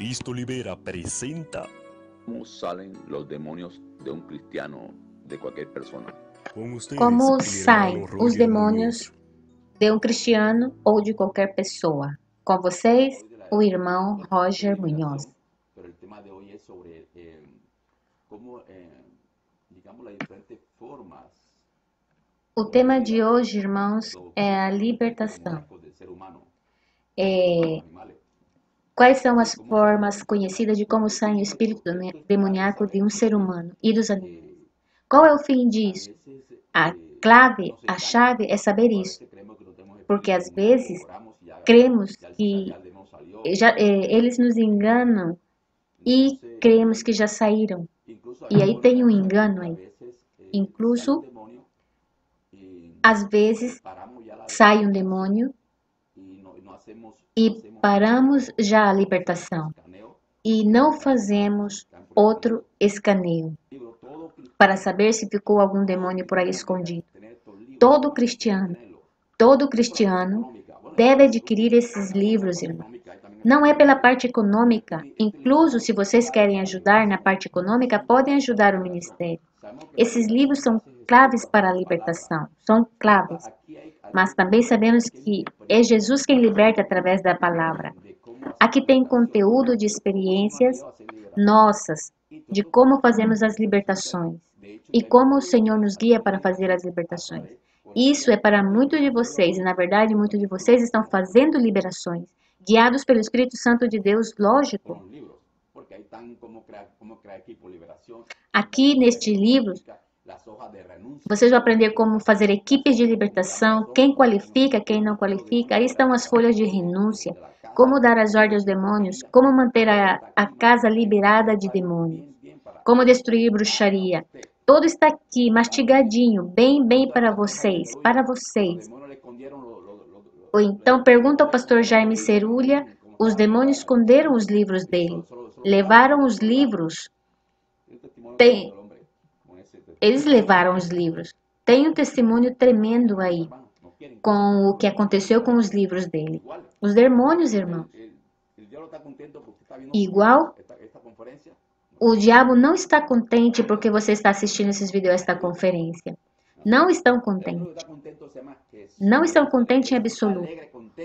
Cristo Libera presenta. ¿Cómo salen los demonios de un cristiano, de cualquier persona? Com ustedes, Como el saem hermano os Roger demônios Muñoz. de um cristiano ou de qualquer pessoa? Com vocês, o irmão Roger Muñoz. Pero el tema de hoy es sobre cómo, digamos, las diferentes formas O tema de hoje, irmãos, é a libertação. del ser humano, É, animales. quais são as formas conhecidas de como sai o espírito demoníaco de um ser humano e dos animais? Qual é o fim disso? A clave, a chave é saber isso, porque às vezes cremos que eles nos enganam e cremos que já saíram. E aí tem um engano aí. Incluso, às vezes, sai um demônio e paramos já a libertação e não fazemos outro escaneio para saber se ficou algum demônio por aí escondido. Todo cristiano deve adquirir esses livros, irmão. Não é pela parte econômica. Incluso, se vocês querem ajudar na parte econômica, podem ajudar o ministério. Esses livros são claves para a libertação. São claves. Mas também sabemos que é Jesus quem liberta através da palavra. Aqui tem conteúdo de experiências nossas, de como fazemos as libertações e como o Senhor nos guia para fazer as libertações. Isso é para muitos de vocês, e na verdade muitos de vocês estão fazendo liberações, guiados pelo Espírito Santo de Deus, lógico. Aqui neste livro, vocês vão aprender como fazer equipes de libertação, quem qualifica, quem não qualifica. Aí estão as folhas de renúncia, como dar as ordens aos demônios, como manter a casa liberada de demônios, como destruir bruxaria. Tudo está aqui, mastigadinho, bem para vocês, Ou então pergunta ao pastor Jaime Cerulha, os demônios esconderam os livros dele, levaram os livros. Eles levaram os livros. Tem um testemunho tremendo aí, com o que aconteceu com os livros dele. Os demônios, irmão. Igual, o diabo não está contente porque você está assistindo esses vídeos, esta conferência. Não estão contentes. Não estão contentes em absoluto.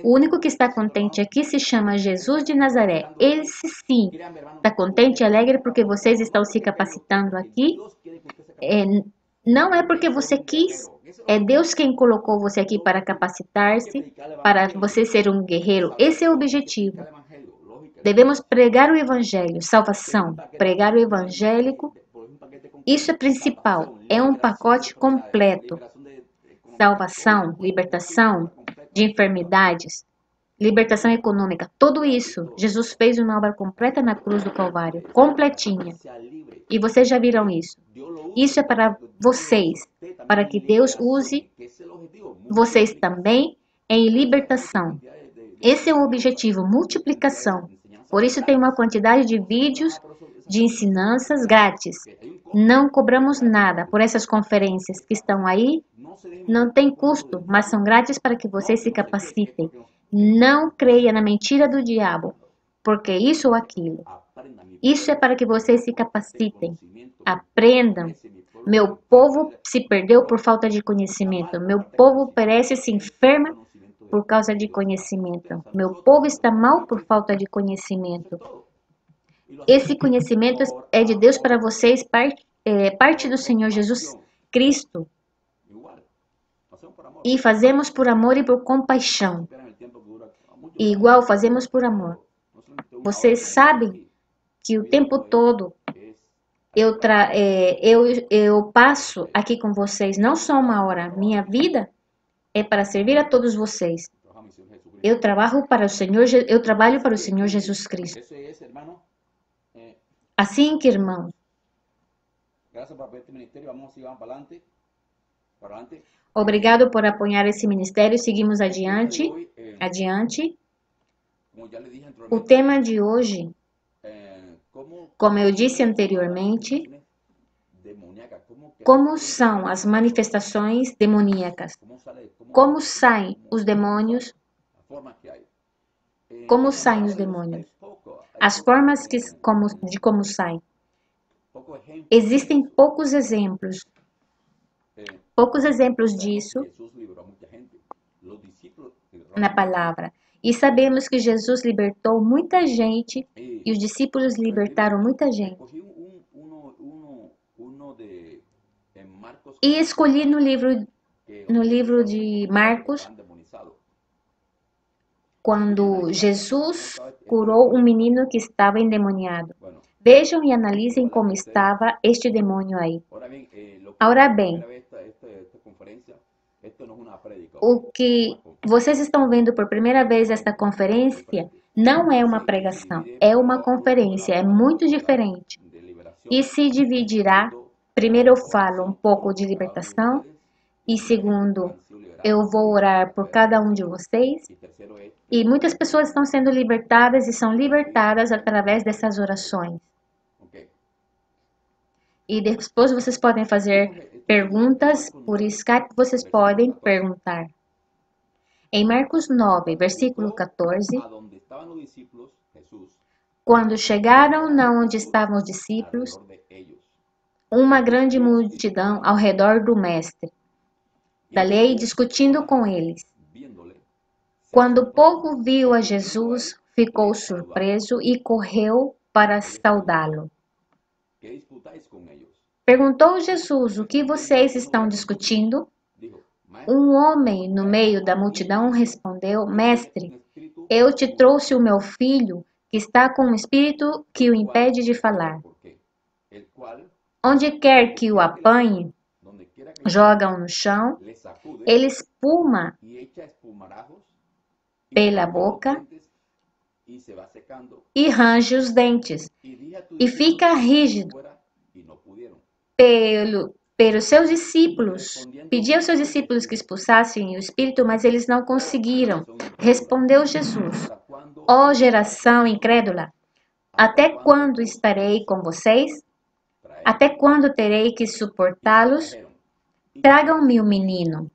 O único que está contente aqui se chama Jesus de Nazaré. Ele sim está contente e alegre porque vocês estão se capacitando aqui. Não é porque você quis, é Deus quem colocou você aqui para capacitar-se, para você ser um guerreiro. Esse é o objetivo. Devemos pregar o evangelho, salvação, pregar o evangélico. Isso é principal, é um pacote completo. Salvação, libertação de enfermidades, libertação econômica, tudo isso. Jesus fez uma obra completa na cruz do Calvário, completinha. E vocês já viram isso. Isso é para vocês, para que Deus use vocês também em libertação. Esse é o objetivo, multiplicação. Por isso tem uma quantidade de vídeos de ensinanças grátis. Não cobramos nada por essas conferências que estão aí. Não tem custo, mas são grátis para que vocês se capacitem. Não creia na mentira do diabo, porque isso ou aquilo. Isso é para que vocês se capacitem. Aprendam. Meu povo se perdeu por falta de conhecimento. Meu povo perece e se enferma por causa de conhecimento. Meu povo está mal por falta de conhecimento. Esse conhecimento é de Deus para vocês, parte do Senhor Jesus Cristo. E fazemos por amor e por compaixão. E igual fazemos por amor. Vocês sabem que o tempo todo eu passo aqui com vocês, não só uma hora. Minha vida é para servir a todos vocês. Eu trabalho para o Senhor Jesus Cristo. Assim que, irmãos, obrigado por apoiar esse ministério. Seguimos adiante. O tema de hoje, como eu disse anteriormente, como são as manifestações demoníacas? Como saem os demônios? Como saem os demônios? as formas de como sai. Existem poucos exemplos disso na palavra. E sabemos que Jesus libertou muita gente e os discípulos libertaram muita gente. E escolhi no livro de Marcos, quando Jesus curou um menino que estava endemoniado. Vejam e analisem como estava este demônio aí. Agora bem, o que vocês estão vendo por primeira vez esta conferência não é uma pregação, é uma conferência, é muito diferente. E se dividirá, primeiro eu falo um pouco de libertação, e segundo, eu vou orar por cada um de vocês. E muitas pessoas estão sendo libertadas e são libertadas através dessas orações. E depois vocês podem fazer perguntas por Skype, vocês podem perguntar. Em Marcos 9, versículo 14, quando chegaram onde estavam os discípulos, uma grande multidão ao redor do mestre da lei discutindo com eles. Quando o povo viu a Jesus, ficou surpreso e correu para saudá-lo. Perguntou Jesus: o que vocês estão discutindo? Um homem no meio da multidão respondeu: Mestre, eu te trouxe o meu filho, que está com um espírito que o impede de falar. Onde quer que o apanhe, jogam no chão, ele espuma pela boca e range os dentes, e fica rígido. Pelos seus discípulos, pediu aos seus discípulos que expulsassem o espírito, mas eles não conseguiram. Respondeu Jesus: ó geração incrédula, até quando estarei com vocês? Até quando terei que suportá-los? Tragam-me o menino.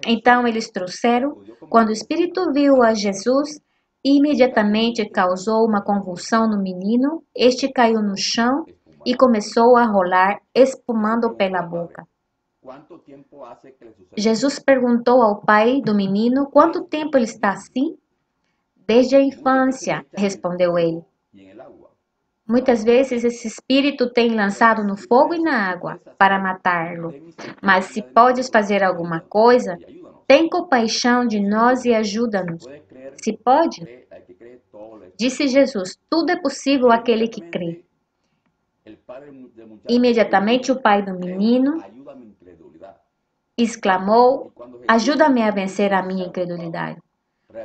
Então eles trouxeram. Quando o espírito viu a Jesus, imediatamente causou uma convulsão no menino. Este caiu no chão e começou a rolar, espumando pela boca. Jesus perguntou ao pai do menino quanto tempo ele está assim? Desde a infância, respondeu ele. Muitas vezes esse espírito tem lançado no fogo e na água para matá-lo. Mas se podes fazer alguma coisa, tem compaixão de nós e ajuda-nos. Se pode? Disse Jesus: tudo é possível àquele que crê. Imediatamente o pai do menino exclamou: ajuda-me a vencer a minha incredulidade.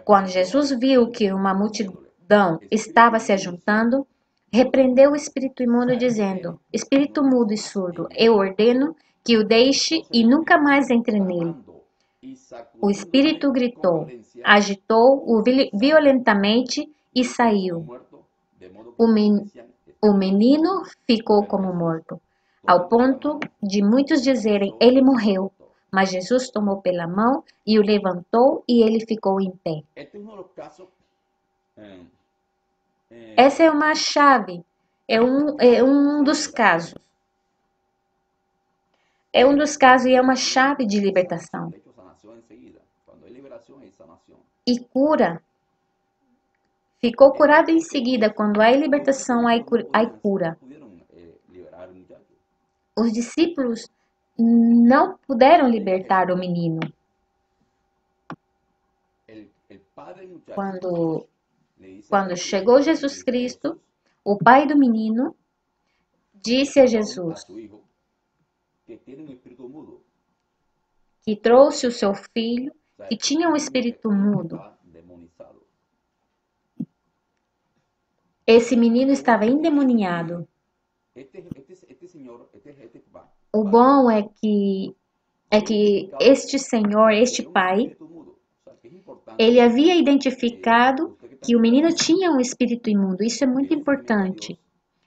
Quando Jesus viu que uma multidão estava se ajuntando, repreendeu o espírito imundo, dizendo: espírito mudo e surdo, eu ordeno que o deixe e nunca mais entre nele. O espírito gritou, agitou-o violentamente e saiu. O menino ficou como morto, ao ponto de muitos dizerem: ele morreu. Mas Jesus tomou pela mão e o levantou e ele ficou em pé. Essa é uma chave, é um dos casos. É um dos casos e é uma chave de libertação. E cura. Ficou curado em seguida. Quando há libertação, há cura. Os discípulos não puderam libertar o menino. Quando chegou Jesus Cristo, o pai do menino disse a Jesus que trouxe o seu filho que tinha um espírito mudo. Esse menino estava endemoniado. O bom é que este senhor, este pai, ele havia identificado que o menino tinha um espírito imundo. Isso é muito importante.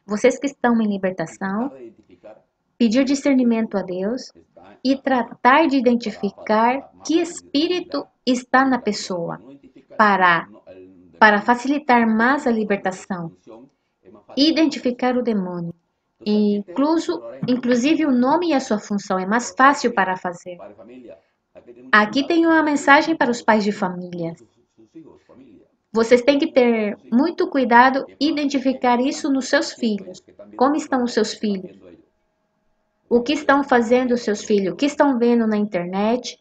Vocês que estão em libertação, pedir discernimento a Deus e tratar de identificar que espírito está na pessoa para facilitar mais a libertação. identificar o demônio. Inclusive o nome e a sua função é mais fácil para fazer. Aqui tem uma mensagem para os pais de família. Vocês têm que ter muito cuidado e identificar isso nos seus filhos. Como estão os seus filhos? O que estão fazendo os seus filhos? O que estão vendo na internet?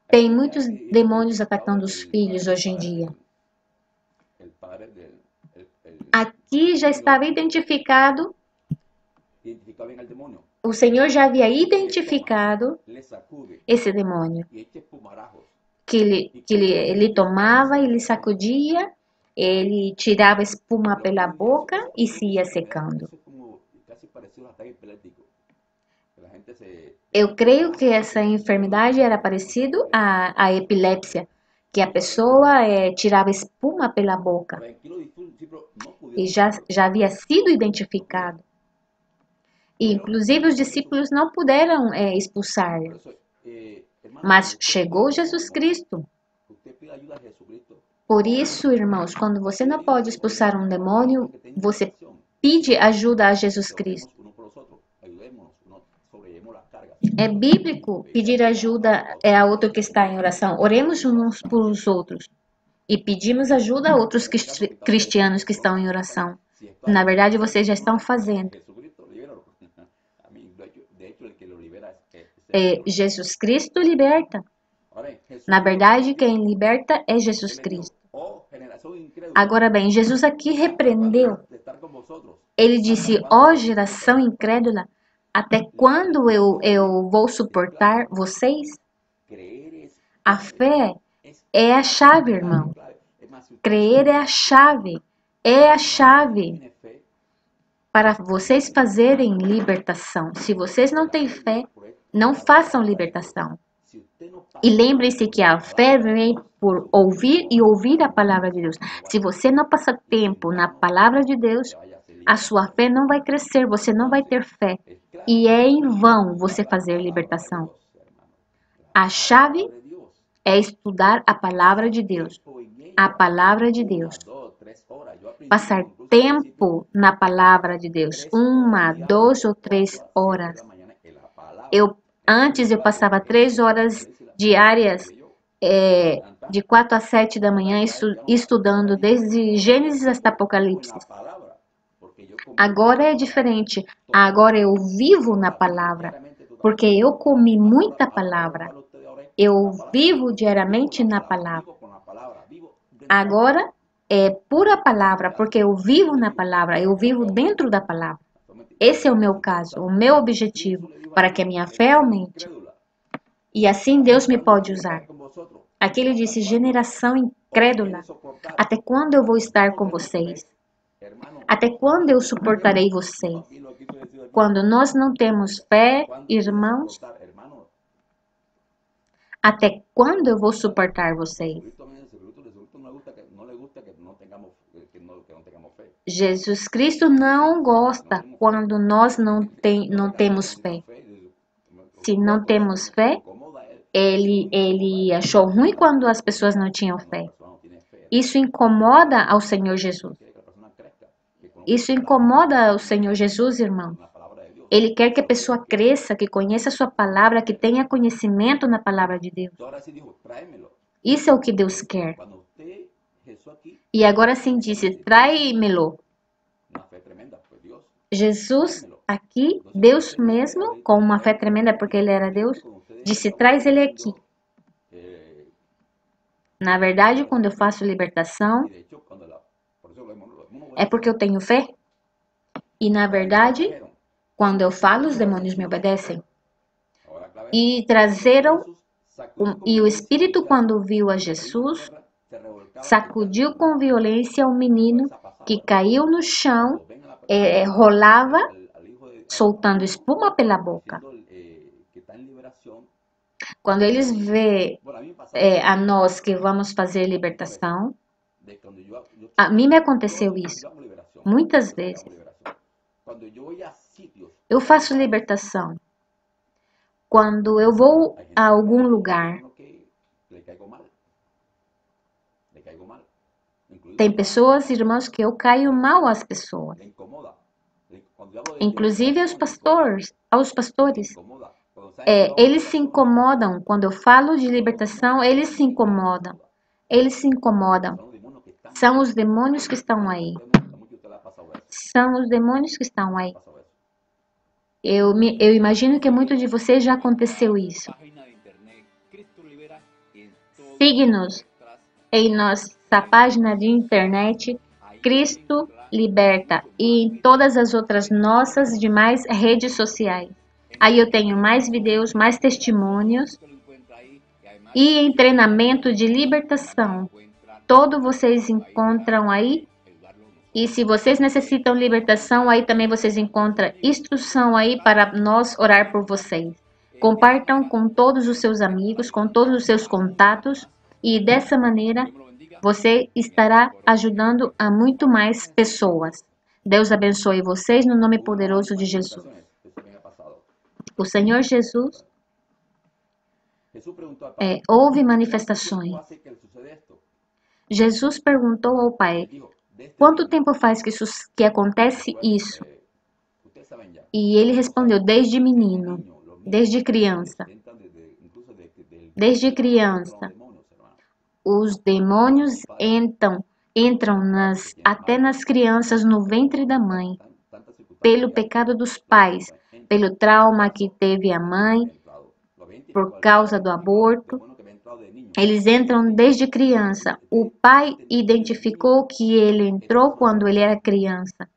Tem muitos demônios atacando os filhos hoje em dia. Aqui já estava identificado. O Senhor já havia identificado esse demônio. Que ele tomava, ele sacudia, ele tirava espuma pela boca e se ia secando. Eu creio que essa enfermidade era parecida à epilepsia, que a pessoa tirava espuma pela boca. E já havia sido identificado. E, inclusive, os discípulos não puderam expulsar. Mas chegou Jesus Cristo. Por isso, irmãos, quando você não pode expulsar um demônio, você pede ajuda a Jesus Cristo. É bíblico pedir ajuda a outro que está em oração. Oremos uns por os outros. E pedimos ajuda a outros cristianos que estão em oração. Na verdade, vocês já estão fazendo. Jesus Cristo liberta. Na verdade, quem liberta é Jesus Cristo. Agora bem, Jesus aqui repreendeu. Ele disse, ó geração incrédula, até quando eu vou suportar vocês? A fé é a chave, irmão. Crer é a chave. É a chave para vocês fazerem libertação. Se vocês não têm fé, não façam libertação. E lembre-se que a fé vem por ouvir e ouvir a palavra de Deus. Se você não passa tempo na palavra de Deus, a sua fé não vai crescer, você não vai ter fé. E é em vão você fazer libertação. A chave é estudar a palavra de Deus. A palavra de Deus. Passar tempo na palavra de Deus. 1, 2 ou 3 horas. Antes eu passava 3 horas diárias, de 4 a 7 da manhã, estudando desde Gênesis até Apocalipse. Agora é diferente. Agora eu vivo na palavra, porque eu comi muita palavra. Eu vivo diariamente na palavra. Agora é pura palavra, porque eu vivo na palavra, eu vivo dentro da palavra. Esse é o meu caso, o meu objetivo, para que a minha fé aumente. E assim Deus me pode usar. Aqui ele disse, geração incrédula, até quando eu vou estar com vocês? Até quando eu suportarei vocês? Quando nós não temos fé, irmãos, até quando eu vou suportar vocês? Jesus Cristo não gosta quando nós não temos fé. Se não temos fé, ele achou ruim quando as pessoas não tinham fé. Isso incomoda ao Senhor Jesus. Isso incomoda ao Senhor Jesus, irmão. Ele quer que a pessoa cresça, que conheça a sua palavra, que tenha conhecimento na palavra de Deus. Isso é o que Deus quer. E agora sim disse, trai-me-lo. Jesus, aqui, Deus mesmo, com uma fé tremenda, porque ele era Deus, disse, traz ele aqui. Na verdade, quando eu faço libertação, é porque eu tenho fé. E na verdade, quando eu falo, os demônios me obedecem. E e o Espírito, quando viu a Jesus, sacudiu com violência o menino que caiu no chão, rolava, soltando espuma pela boca. Quando eles veem a nós que vamos fazer libertação, a mim me aconteceu isso, muitas vezes. Eu faço libertação. Quando eu vou a algum lugar, Tem pessoas, irmãos, que eu caio mal às pessoas, le incomoda. Cuando yo hablo de inclusive aos pastores. incomoda. Cuando saben que Eles se incomodam. Quando eu falo de libertação, eles se incomodam. Eles se incomodam. son los demonios que están. São os demônios que estão aí. Mucho usted le ha pasado eso. São os demônios que estão aí. Pasado eso. Eu imagino que muito de vocês já aconteceu isso. Siga-nos em nossa página de internet, Cristo Liberta, e em todas as outras nossas demais redes sociais. Aí eu tenho mais vídeos, mais testemunhos e em treinamento de libertação. Todo vocês encontram aí. E se vocês necessitam libertação, aí também vocês encontram instrução aí para nós orar por vocês. Compartam com todos os seus amigos, com todos os seus contatos, e dessa maneira você estará ajudando a muito mais pessoas. Deus abençoe vocês no nome poderoso de Jesus. O Senhor Jesus houve manifestações. Jesus perguntou ao Pai: quanto tempo faz que acontece isso? E ele respondeu: desde menino, desde criança. Desde criança. Os demônios entram até nas crianças no ventre da mãe, pelo pecado dos pais, pelo trauma que teve a mãe, por causa do aborto. Eles entram desde criança. O pai identificou que ele entrou quando ele era criança.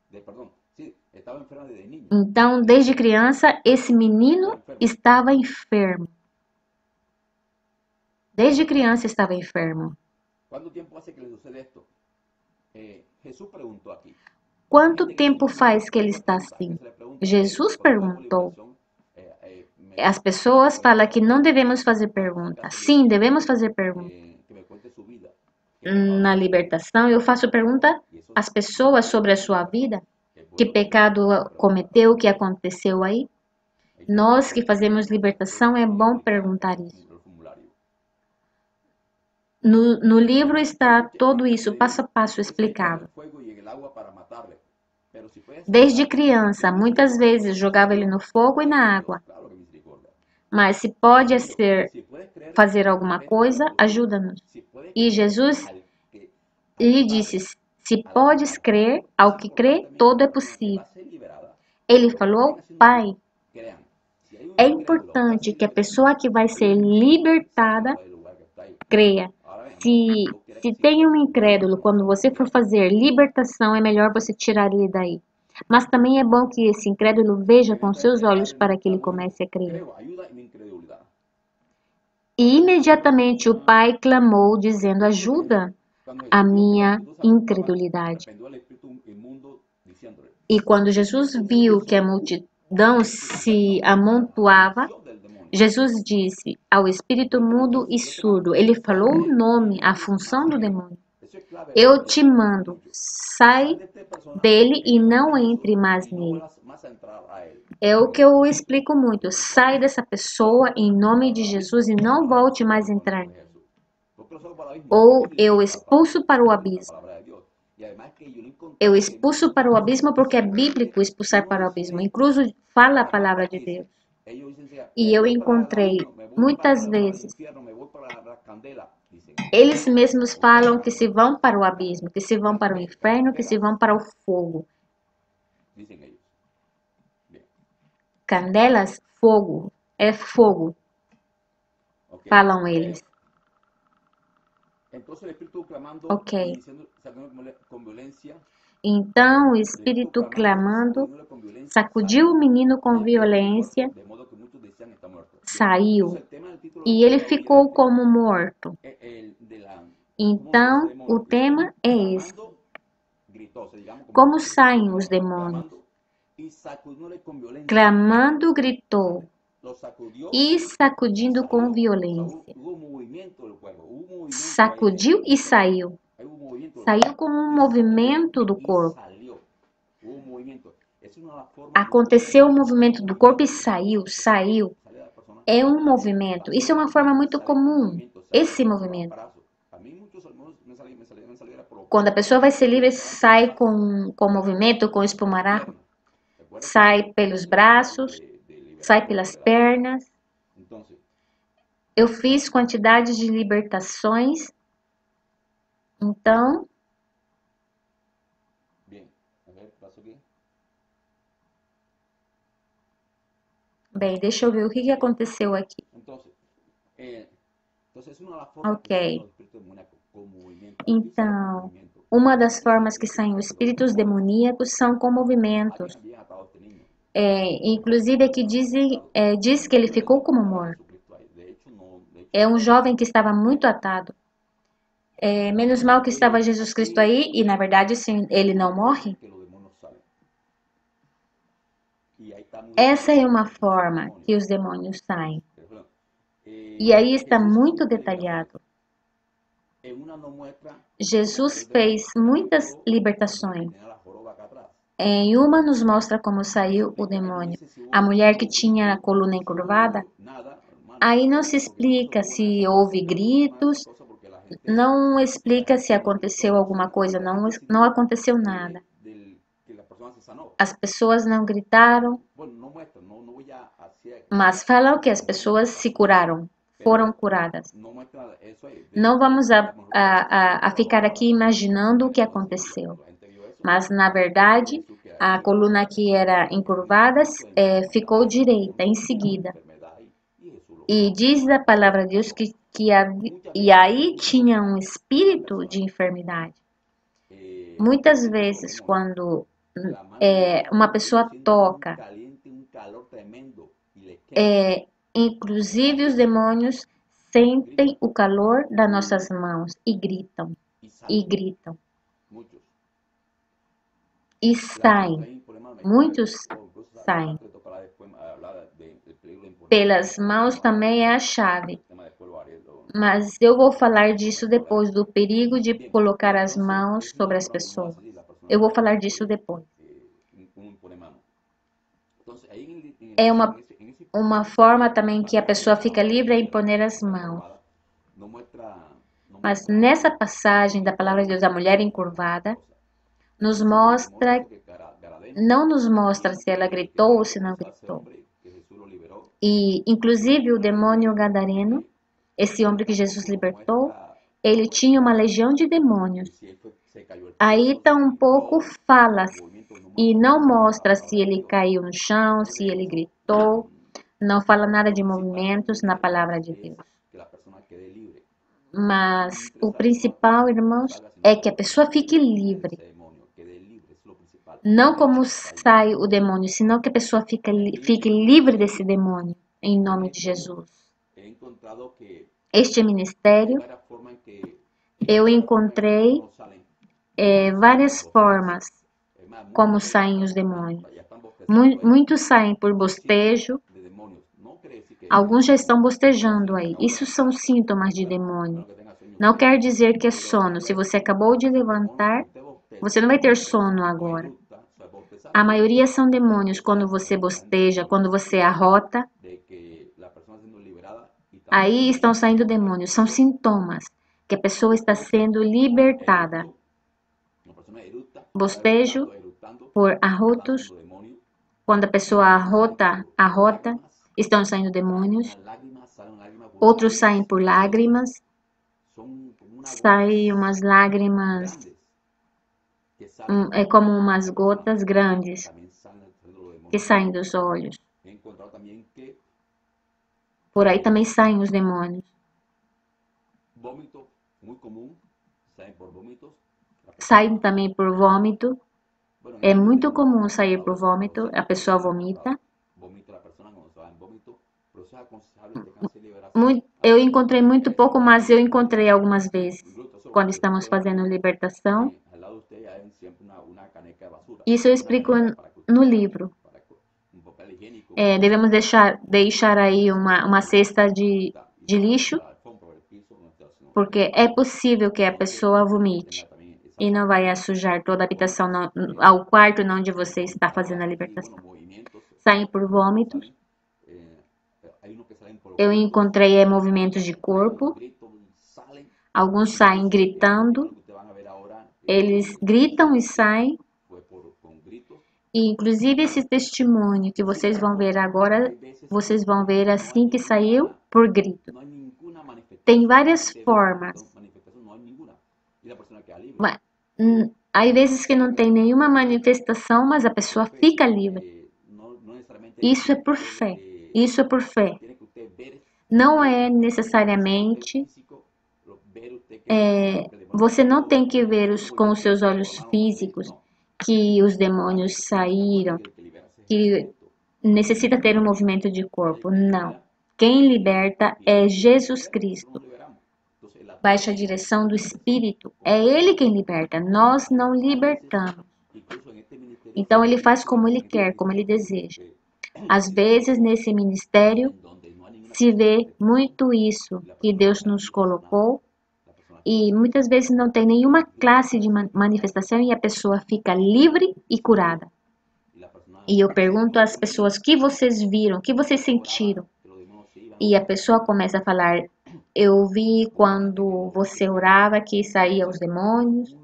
Então, desde criança, esse menino estava enfermo. Desde criança estava enfermo. Quanto tempo faz que ele está assim? Jesus perguntou. As pessoas falam que não devemos fazer perguntas. Sim, devemos fazer perguntas. Na libertação, eu faço pergunta às pessoas sobre a sua vida. Que pecado cometeu, o que aconteceu aí? Nós que fazemos libertação, é bom perguntar isso. No livro está tudo isso, passo a passo, explicado. Desde criança, muitas vezes jogava ele no fogo e na água. Mas se pode fazer alguma coisa, ajuda-nos. E Jesus lhe disse: se podes crer, ao que crê, todo é possível. Ele falou ao Pai: é importante que a pessoa que vai ser libertada creia. Se tem um incrédulo, quando você for fazer libertação, é melhor você tirar ele daí. Mas também é bom que esse incrédulo veja com seus olhos para que ele comece a crer. E imediatamente o pai clamou, dizendo: ajuda a minha incredulidade. E quando Jesus viu que a multidão se amontoava, Jesus disse ao espírito mudo e surdo, ele falou o nome, a função do demônio: eu te mando, sai dele e não entre mais nele. É o que eu explico muito. Sai dessa pessoa em nome de Jesus e não volte mais a entrar nele. Ou eu expulso para o abismo. Eu expulso para o abismo porque é bíblico expulsar para o abismo. Incluso fala a palavra de Deus. E eu encontrei muitas vezes. Eles mesmos falam que se vão para o abismo, que se vão para o inferno, que se vão para o fogo. Candelas, fogo. É fogo. Falam eles. Ok. Então o espírito clamando sacudiu o menino com violência, saiu e ele ficou como morto. Então o tema é esse: como saem os demônios? Clamando, gritou e sacudindo com violência. Sacudiu e saiu. Saiu com um movimento do corpo. Aconteceu o movimento do corpo e saiu. É um movimento. Isso é uma forma muito comum. Esse movimento. quando a pessoa vai ser livre, sai com movimento, com espumarajos, sai pelos braços, sai pelas pernas. Eu fiz quantidade de libertações. Então, bem, deixa eu ver o que aconteceu aqui. Ok. Então, uma das formas que saem os espíritos demoníacos são com movimentos. Inclusive aqui diz que ele ficou como morto. É um jovem que estava muito atado. Menos mal que estava Jesus Cristo aí, e na verdade sim, ele não morre. Essa é uma forma que os demônios saem. E aí está muito detalhado. Jesus fez muitas libertações. Em uma nos mostra como saiu o demônio. A mulher que tinha a coluna encurvada, aí não se explica se houve gritos, não explica se aconteceu alguma coisa, não aconteceu nada. As pessoas não gritaram, mas falam que as pessoas se curaram, foram curadas. Não vamos a ficar aqui imaginando o que aconteceu. Mas, na verdade, a coluna que era encurvada ficou direita em seguida. E diz a palavra de Deus e aí tinha um espírito de enfermidade. Muitas vezes, quando uma pessoa toca, inclusive os demônios sentem o calor das nossas mãos e gritam, e gritam. E saem, muitos saem. Pelas mãos também é a chave. Mas eu vou falar disso depois, do perigo de colocar as mãos sobre as pessoas. Eu vou falar disso depois. É uma forma também que a pessoa fica livre a imponer as mãos. Mas nessa passagem da palavra de Deus, a mulher encurvada, nos mostra, não nos mostra se ela gritou ou se não gritou. E, inclusive, o demônio gadareno, esse homem que Jesus libertou, ele tinha uma legião de demônios. Aí tampouco fala e não mostra se ele caiu no chão, se ele gritou, não fala nada de movimentos na palavra de Deus. Mas o principal, irmãos, é que a pessoa fique livre. Não como sai o demônio, senão que a pessoa fique livre desse demônio, em nome de Jesus. Este ministério, eu encontrei várias formas como saem os demônios. Muitos saem por bostejo, alguns já estão bostejando aí. Isso são sintomas de demônio. Não quer dizer que é sono. Se você acabou de levantar, você não vai ter sono agora. A maioria são demônios quando você bosteja, quando você arrota. Aí estão saindo demônios. São sintomas que a pessoa está sendo libertada. Bostejo por arrotos. Quando a pessoa arrota, estão saindo demônios. Outros saem por lágrimas. Saem umas lágrimas, é como umas gotas grandes que saem dos olhos. Por aí também saem os demônios. Saem também por vômito. É muito comum sair por vômito, a pessoa vomita. Eu encontrei muito pouco, mas eu encontrei algumas vezes, quando estamos fazendo libertação. Isso eu explico no livro. Devemos deixar aí uma cesta de lixo, porque é possível que a pessoa vomite e não vai sujar toda a habitação, ao quarto onde você está fazendo a libertação. Saem por vômitos. Eu encontrei movimentos de corpo. Alguns saem gritando. Eles gritam e saem. fue con gritos. E inclusive esse testemunho que vocês vão ver agora, vocês vão ver assim que saiu por grito. No hay ninguna manifestación. Tem várias Se ve formas. manifestación, no hay ninguna. Y la persona queda libre. Mas, há vezes que não tem nenhuma manifestação, mas a pessoa fica livre. No necesariamente Isso é por fé. Isso é por fé. tiene que usted ver Não é necessariamente. físico, ver usted que Você não tem que ver com os seus olhos físicos que os demônios saíram, que necessita ter um movimento de corpo. Não. Quem liberta é Jesus Cristo. Baixa a direção do Espírito. É Ele quem liberta. Nós não libertamos. Então Ele faz como Ele quer, como Ele deseja. Às vezes, nesse ministério, se vê muito isso que Deus nos colocou. E muitas vezes não tem nenhuma classe de manifestação e a pessoa fica livre e curada. E eu pergunto às pessoas, o que vocês viram, o que vocês sentiram? E a pessoa começa a falar, eu vi quando você orava que saíam os demônios.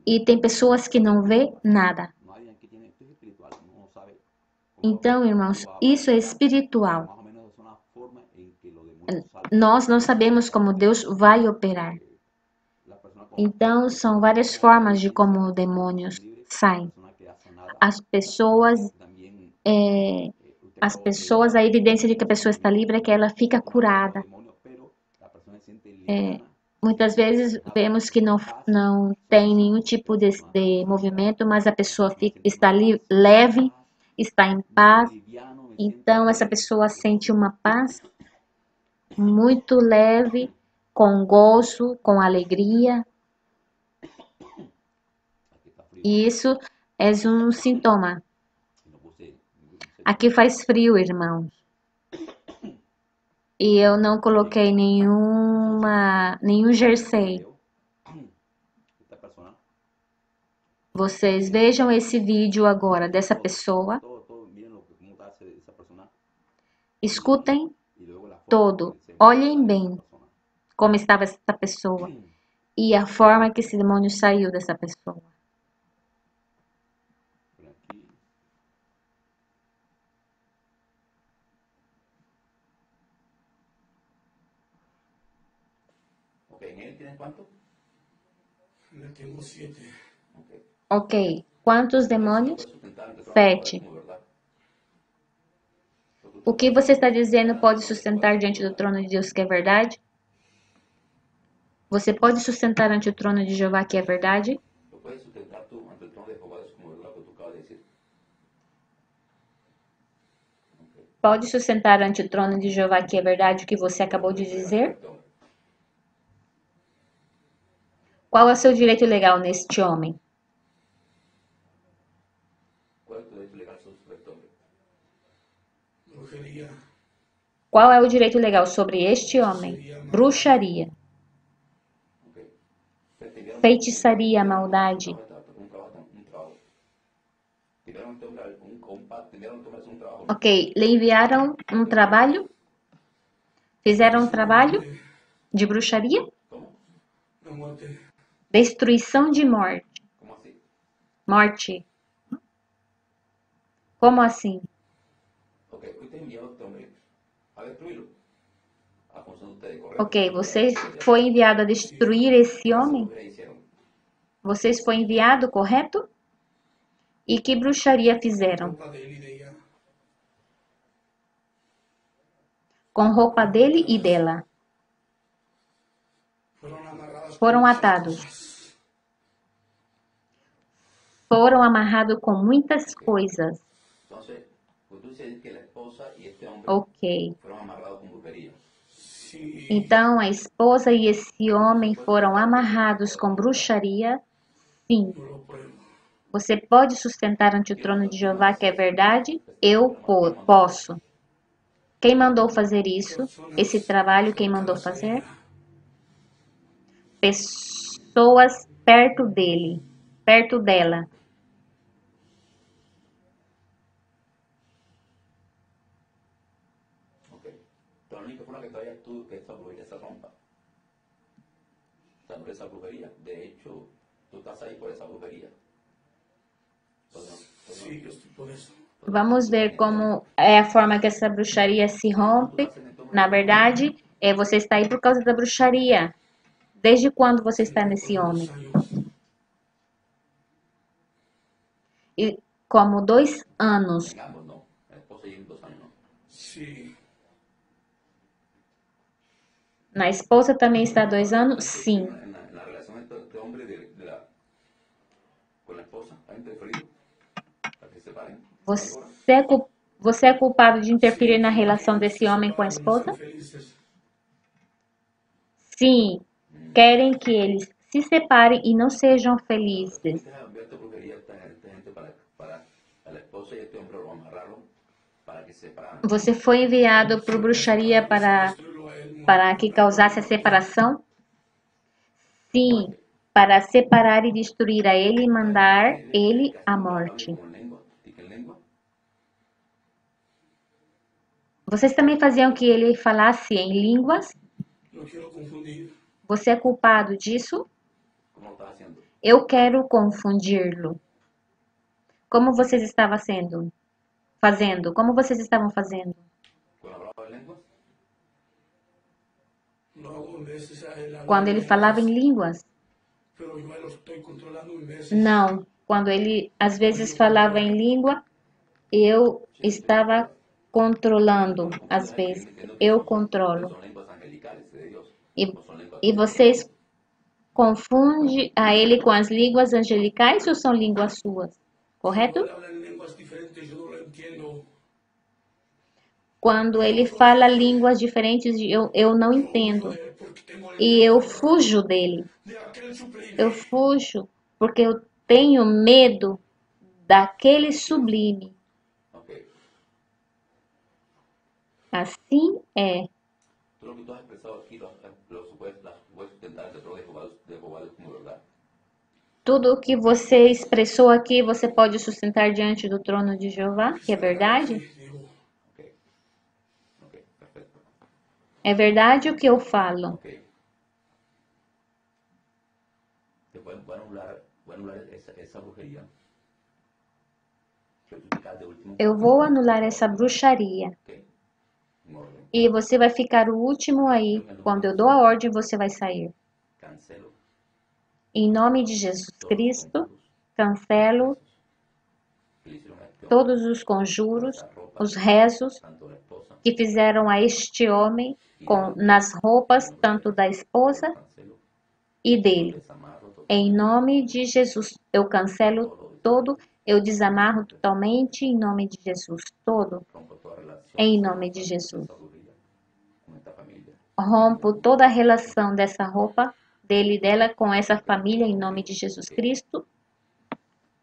E tem pessoas que não vê nada. Então, irmãos, isso é espiritual. Nós não sabemos como Deus vai operar. Então, são várias formas de como demônios saem. As pessoas, a evidência de que a pessoa está livre é que ela fica curada. Muitas vezes vemos que não tem nenhum tipo de movimento, mas a pessoa está leve, está em paz. Então, essa pessoa sente uma paz muito leve, com gozo, com alegria. E isso é um sintoma. Aqui faz frio, irmãos. E eu não coloquei nenhum jersey. Vocês vejam esse vídeo agora dessa pessoa. Escutem todo. Olhem bem como estava essa pessoa e a forma que esse demônio saiu dessa pessoa. Ok. Quantos demônios? 7. O que você está dizendo pode sustentar diante do trono de Deus que é verdade? Você pode sustentar ante o trono de Jeová que é verdade? Pode sustentar ante o trono de Jeová que é verdade o que você acabou de dizer? Qual é o seu direito legal neste homem? Qual é o direito legal sobre este homem? Bruxaria, feitiçaria, maldade. Ok, lhe enviaram um trabalho? Fizeram um trabalho de bruxaria? Destruição de morte. Morte. Como assim? Ok, você foi enviado a destruir esse homem? Vocês foi enviado, correto? E que bruxaria fizeram? Com roupa dele e dela. Foram atados. Foram amarrados com muitas coisas. Ok. Então, a esposa e esse homem foram amarrados com bruxaria? Sim. Você pode sustentar ante o trono de Jeová que é verdade? Eu posso. Quem mandou fazer isso? Esse trabalho, quem mandou fazer? Pessoas perto dele, perto dela. tú estás ahí por esa brujería. Sí, yo estoy por eso. Vamos ver como é a forma que essa bruxaria se rompe. Na verdade, você está aí por causa da bruxaria. Desde quando você está Tengo nesse como homem? 2 años. E como 2 anos. En ambos no. La esposa y en 2 años no. Sí, Na esposa também está há 2 anos? Sim. En la relación entre este hombre con la esposa, ¿has interferido para que se separen? Você é culpado de interferir sí, na quiero que relação ellos desse se homem com a separen y sean esposa? felices. Sim. Querem que eles se separem e não sejam felizes. Fuiste a enviarte brujería a esta gente para a la esposa y a este hombre lo amarraron para que se separaran. Você foi enviado por bruxaria Destruirlo a él, para que causasse a separação? Sim, para separar e destruir a ele e mandar ele à morte. Con lengua, tique en lengua. Vocês também faziam que ele falasse em línguas? Lo quiero confundir. Você é culpado disso? ¿Cómo lo estás haciendo? Eu quero confundi-lo. Como vocês estavam fazendo? Como vocês estavam fazendo? ¿Cuando hablaba de lenguas? Lo hago en veces a él habla Quando en ele falava em lenguas, línguas? pero yo a él lo estoy controlando en veces. Não. Quando ele às vezes falava em língua, eu estava controlando. Às vezes, eu controlo. Son lenguas angelicales de Dios. E, No son lenguas e vocês confundem a ele com as línguas angelicais ou são línguas suas? Cuando Correto? él habla en lenguas diferentes, yo no lo entiendo. Quando ele fala línguas diferentes, eu não Huyo entendo. de él porque tengo el E eu temor fujo dele. de aquel sublime. Eu fujo porque eu tenho medo daquele sublime. Ok. Assim é. Todo lo que tú has expresado aquí, los puedes sustentar dentro de Jehová como verdad. Tudo o que você expressou aqui, você pode sustentar diante do trono de Jeová, que é verdade? Sí, digo, Ok. Ok, perfecto. É verdade o que eu falo. Ok. Te voy a anular esa brujería. Que tú te de último. Eu vou anular essa bruxaria. Ok. En orden. E você vai ficar o último aí. Quando eu dou a ordem, você vai sair. Cancelo Em nome de Jesus todos los Cristo, conjuros cancelo que le hicieron a este hombre, todos os conjuros, esa ropa, os rezos tanto la esposa que fizeram a este homem nas roupas, tanto da esposa cancelo, e dele. desamarro totalmente, Em nome de Jesus, eu cancelo todo, eu desamarro totalmente em nome de Jesus, todo, rompo toda relación em nome de Jesus. esa brujería con esta familia. Rompo toda a relação dessa roupa, dele e dela, com essa família, em nome de Jesus Cristo.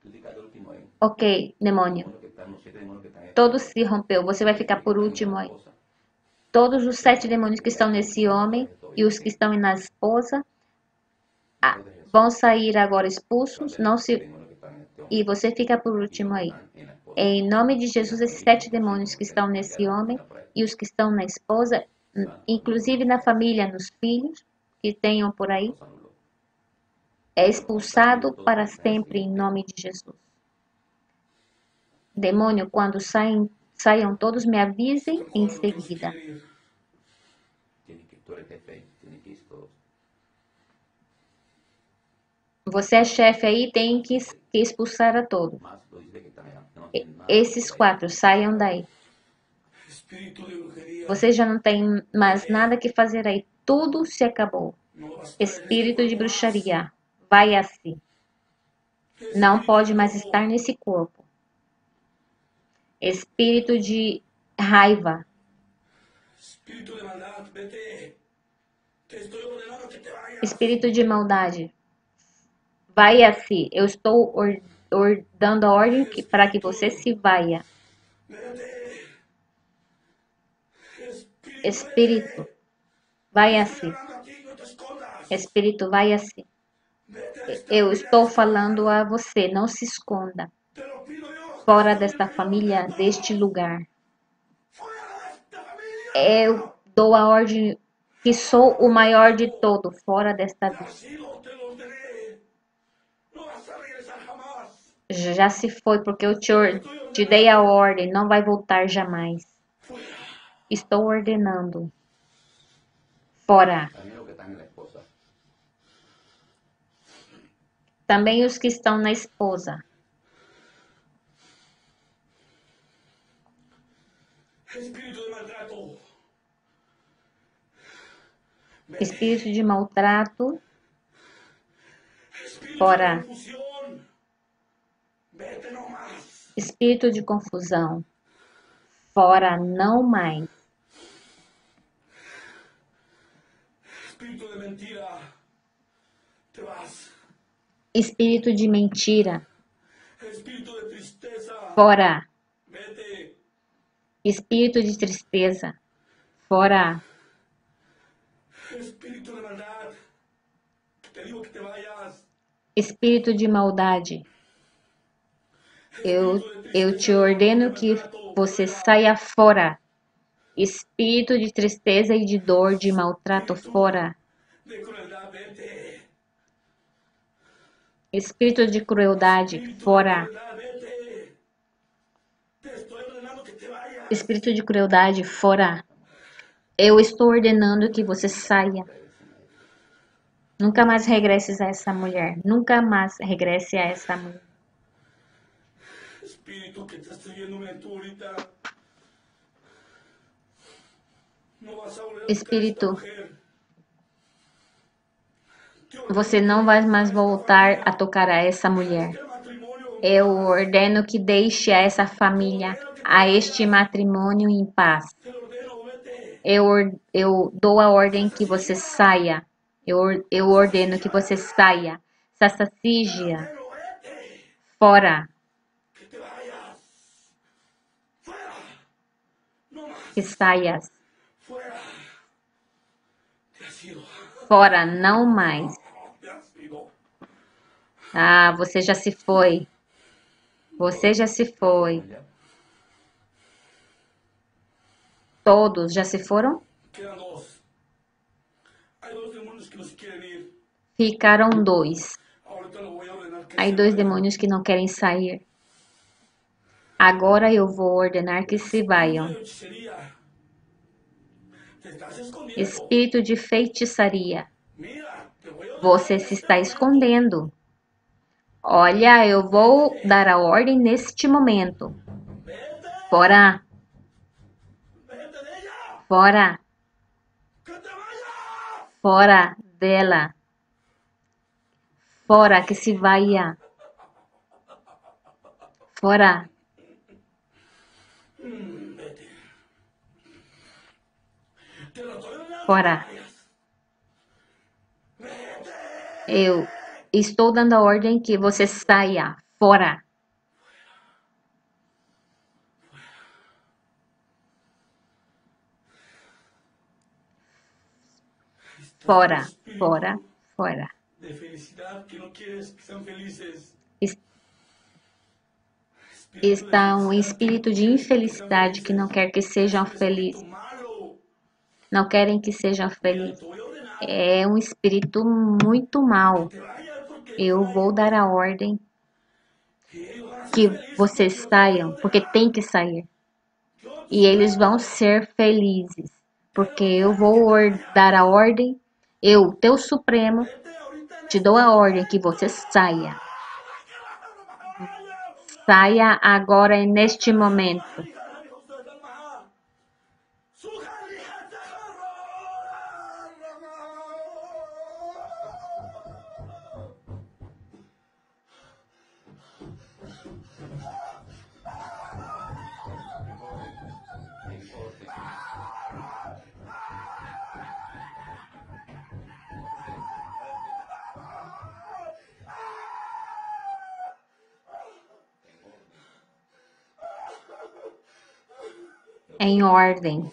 Tú te quedas de último ahí. Ok, demônio, Demonio que están, los 7 demonios que están en todo se rompeu, você vai ficar por último aí. Todos os 7 demônios que estão nesse homem e os que estão na esposa vão sair agora expulsos, não se... e você fica por último aí. Em nome de Jesus, esses 7 demônios que estão nesse homem e os que estão na esposa, inclusive na família, nos filhos que tenham por aí, é expulsado para sempre em nome de Jesus. Demônio, quando saiam todos, me avisem em seguida. Tú eres jefe ahí, tienen que ir todos. Você é chefe aí, tem que expulsar a todos. Más lo dice que están allá, no tienen nada. Esses 4, saiam daí. espíritu de brujería, Vocês já não têm mais nada que fazer aí. Tudo se acabou. no va a estar en este Espírito de cuerpo más. bruxaria, vai assim. Não pode mais estar nesse corpo. Espírito de raiva, Espíritu de maldad, vete. Te estoy ordenando que te vayas. espírito de maldade, vai assim. Eu estou dando a ordem para que você se vaia. Vete. Espírito, vai assim. Hablando a ti, no te escondas. Espírito, vai assim. Vete a esta Eu familia estou de falando a você, não se esconda. Te lo pido yo. Fora desta família, deste lugar. Fuera de esta familia. Eu dou a ordem que sou o maior de todo, fora desta vida. Así lo te lo ordené. Já se foi, porque eu te dei a ordem, não vai voltar jamais. Estou ordenando. Fora. También los que están en la esposa. Também os que estão na esposa. Espíritu de maltrato. Espírito de maltrato. Espíritu Fora. de confusión. Vete nomás. Espírito de confusão. Fora, não mais. Espíritu de mentira. Te vas. Espírito de mentira. Espíritu de tristeza. Fora. Vete. Espírito de tristeza. Fora. Espíritu de maldad. Te digo que te vayas. Espírito de maldade. Eu te ordeno que você saia fora. Espírito de tristeza e de dor, de maltrato, fora. De crueldad, vete. Espírito de crueldade, fora. Crueldad, vete. Te estoy ordenando que te vayas. Espírito de crueldade, fora. Eu estou ordenando que você saia. Nunca mais regresses a essa mulher. Nunca mais regresse a essa mulher. Espíritu que estás trayéndome tú ahorita. No vas a volver a tocar a esta Espírito, mujer. você não vai mais voltar a tocar a essa mulher. Que el matrimonio. Eu ordeno que deixe a essa família, a este matrimônio em paz. Te lo ordeno, vete. Eu dou a ordem que você saia. Eu ordeno que você saia. Sassafígia, Pero vete. fora. Que te vayas. Fuera. No más. Que saias. Fuera. Te has ido. Fora, não mais. Te has ido. Ah, você já se foi. Você já se foi. ¿Ya? Todos já se foram? Quedan dos. Hay dos demonios que no se quieren ir. Ficaram dois. Ahorita lo voy a ordenar que Aí se dois vayan. demônios que não querem sair. Agora eu vou ordenar que se vaiam. De hechicería. Te estás escondiendo. Espírito de feitiçaria. Mira, te voy a ordenar Você se está escondendo. Olha, eu vou dar a ordem neste momento. Vete. Fora, Vete de ella. fora, Que te vayas. fora dela. Fora, que se vaia. Fora, Vete. Te lo estoy ordenando. fora. Vete. Eu estou dando a ordem que você saia. Fora. Fora, fora, fora. De felicidad que no quieres que sean felices. Está um espírito de infelicidade que não quer que sejam felizes. Malo. Não querem que sejam felizes. Te voy a ordenar É um espírito muito mau. que te vayas porque Eu vou dar a ordem ellos van a ser que felices. vocês saiam, porque tem que sair. E eles vão ser felizes, porque eu vou dar a ordem. Eu, teu Supremo, te dou a ordem que você saia. Saia agora e neste momento. Em ordem.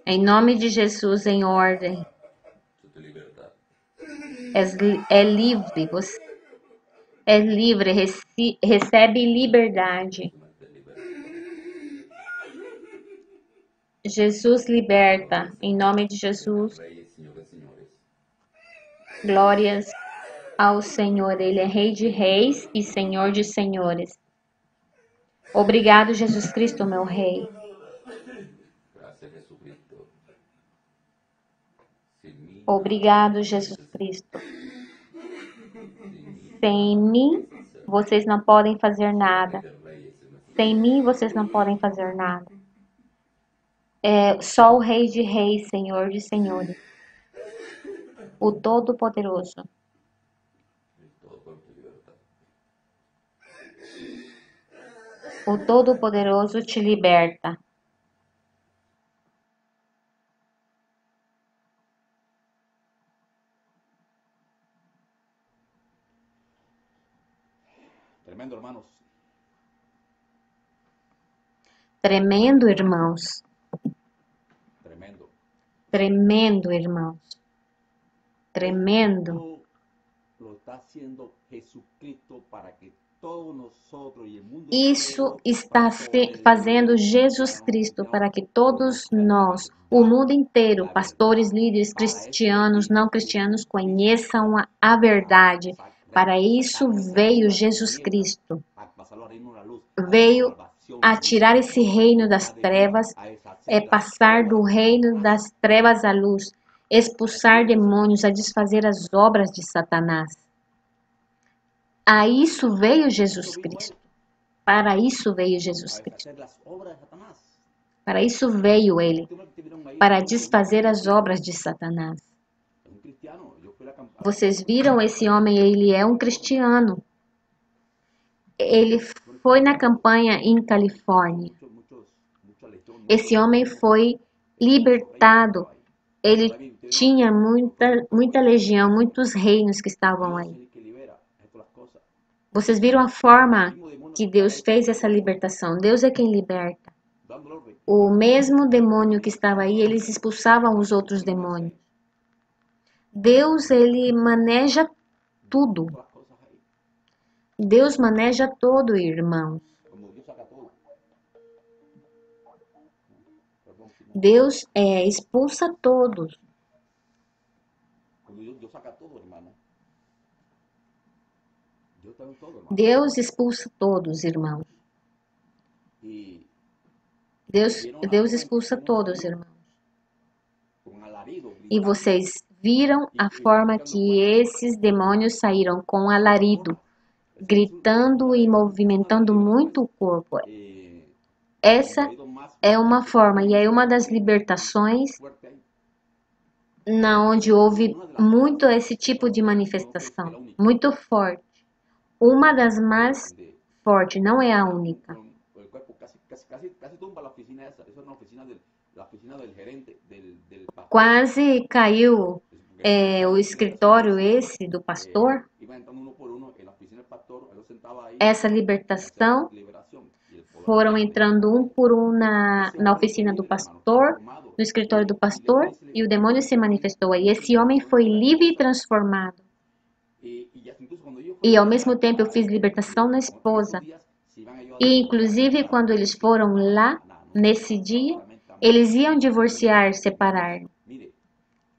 Em nome de Jesus, em ordem. É livre, você é livre, recebe liberdade. Jesus liberta, em nome de Jesus. Glórias. ao Senhor. Ele é Rei de Reis e Senhor de Senhores. Obrigado, Jesus Cristo, meu Rei. Gracias, Jesucristo. Sin mí, Obrigado, Jesus Cristo. Sem mim, vocês não podem fazer nada. Sem mim, vocês não podem fazer nada. É só o Rei de Reis, Senhor de Senhores. O Todo-Poderoso. todo por tu libertad. O Todo-Poderoso te liberta. Tremendo, hermanos. Tremendo, irmãos. Tremendo. Tremendo, irmãos. Tremendo. Esto lo está haciendo Jesucristo para que todos nosotros y el mundo Isso entero, está pastores, fazendo líderes, Jesus cristianos, Cristo cristianos, para que todos conozcan nós, la o verdad, mundo inteiro, la pastores, verdad. líderes, Para eso cristianos, vino não cristianos, Jesucristo conheçam a verdade. Para isso sacarnos del reino veio de las Jesus tinieblas, Cristo. a pasarlo al reino de la luz, a dar Veio salvación, a tirar esse reino das trevas, passar do reino das trevas à luz, expulsar demônios, a desfazer as obras de Satanás. A isso veio Jesus Cristo. Para isso veio Jesus Cristo. Para isso veio Ele. Para desfazer as obras de Satanás. Vocês viram esse homem? Ele é um cristiano. Ele foi na campanha em Califórnia. Esse homem foi libertado. Ele tinha muita legião, muitos reinos que estavam aí. Vocês viram a forma que Deus fez essa libertação. Deus é quem liberta. O mesmo demônio que estava aí, eles expulsavam os outros demônios. Deus, ele maneja tudo. Deus maneja todo, irmãos. Deus expulsa todos. Deus expulsa todos, irmãos. Deus expulsa todos, irmãos. E vocês viram a forma que esses demônios saíram com alarido, gritando e movimentando muito o corpo. Essa é uma forma e é uma das libertações na onde houve muito esse tipo de manifestação, muito forte. Uma das mais fortes, não é a única. Quase caiu o escritório esse do pastor. Essa libertação foram entrando um por um na oficina do pastor, no escritório do pastor, e o demônio se manifestou aí. Esse homem foi livre e transformado. E ao mesmo tempo eu fiz libertação na esposa. E inclusive quando eles foram lá, nesse dia, eles iam divorciar, separar.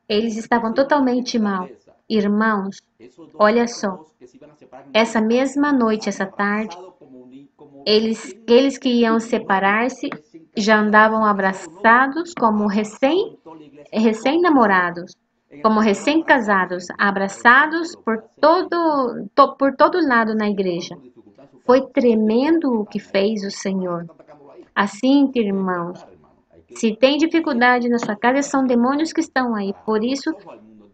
Eles estavam totalmente mal. Irmãos, olha só, essa mesma noite, essa tarde, eles que iam separar-se já andavam abraçados como recém-namorados, como recém-casados, abraçados por todo lado na igreja. Foi tremendo o que fez o Senhor. Assim, irmãos, se tem dificuldade na sua casa, são demônios que estão aí. Por isso,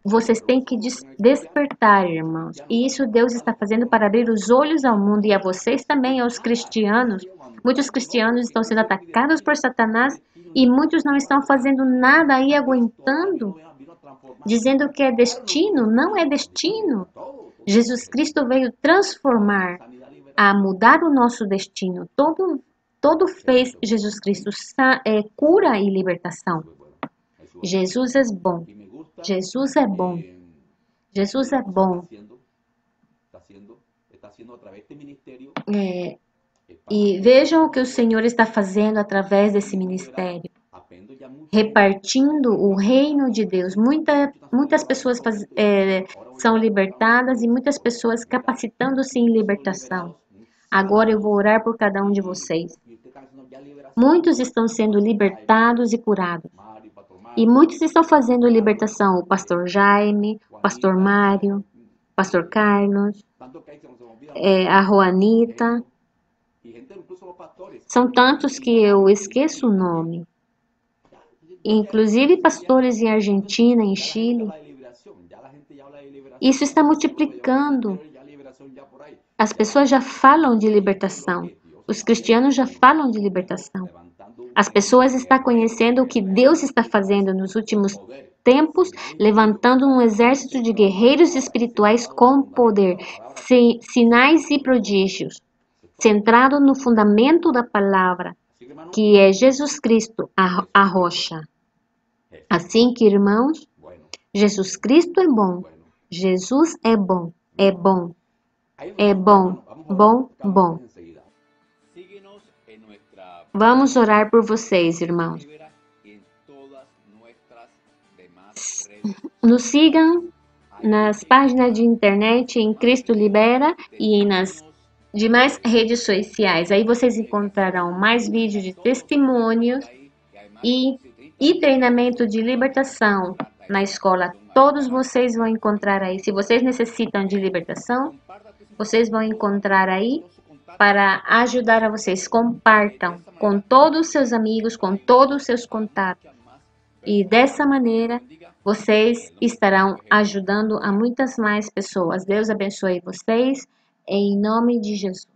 vocês têm que despertar, irmãos. E isso Deus está fazendo para abrir os olhos ao mundo e a vocês também, aos cristianos. Muitos cristianos estão sendo atacados por Satanás e muitos não estão fazendo nada aí, aguentando, dizendo que é destino. Não é destino. Jesus Cristo veio transformar, a mudar o nosso destino. Todo fez Jesus Cristo, cura e libertação. Jesus é bom. Jesus é bom. Jesus é bom. E vejam o que o Senhor está fazendo através desse ministério. repartindo o reino de Deus. Muitas pessoas são libertadas e muitas pessoas capacitando-se em libertação. Agora eu vou orar por cada um de vocês. Muitos estão sendo libertados e curados. E muitos estão fazendo libertação. O pastor Jaime, o pastor Mário, o pastor Carlos, a Juanita. São tantos que eu esqueço o nome. Inclusive pastores em Argentina, em Chile. Isso está multiplicando. As pessoas já falam de libertação. Os cristianos já falam de libertação. As pessoas estão conhecendo o que Deus está fazendo nos últimos tempos, levantando um exército de guerreiros espirituais com poder, sinais e prodígios, centrado no fundamento da palavra, que é Jesus Cristo, a rocha. Assim que, irmãos, Jesus Cristo é bom. Jesus é bom. É bom. É bom. Bom, bom. Vamos orar por vocês, irmãos. Nos sigam nas páginas de internet em Cristo Libera e nas demais redes sociais. Aí vocês encontrarão mais vídeos de testemunhos e treinamento de libertação na escola. Todos vocês vão encontrar aí. Se vocês necessitam de libertação, vocês vão encontrar aí para ajudar a vocês. Compartam com todos os seus amigos, com todos os seus contatos. E dessa maneira, vocês estarão ajudando a muitas mais pessoas. Deus abençoe vocês, em nome de Jesus.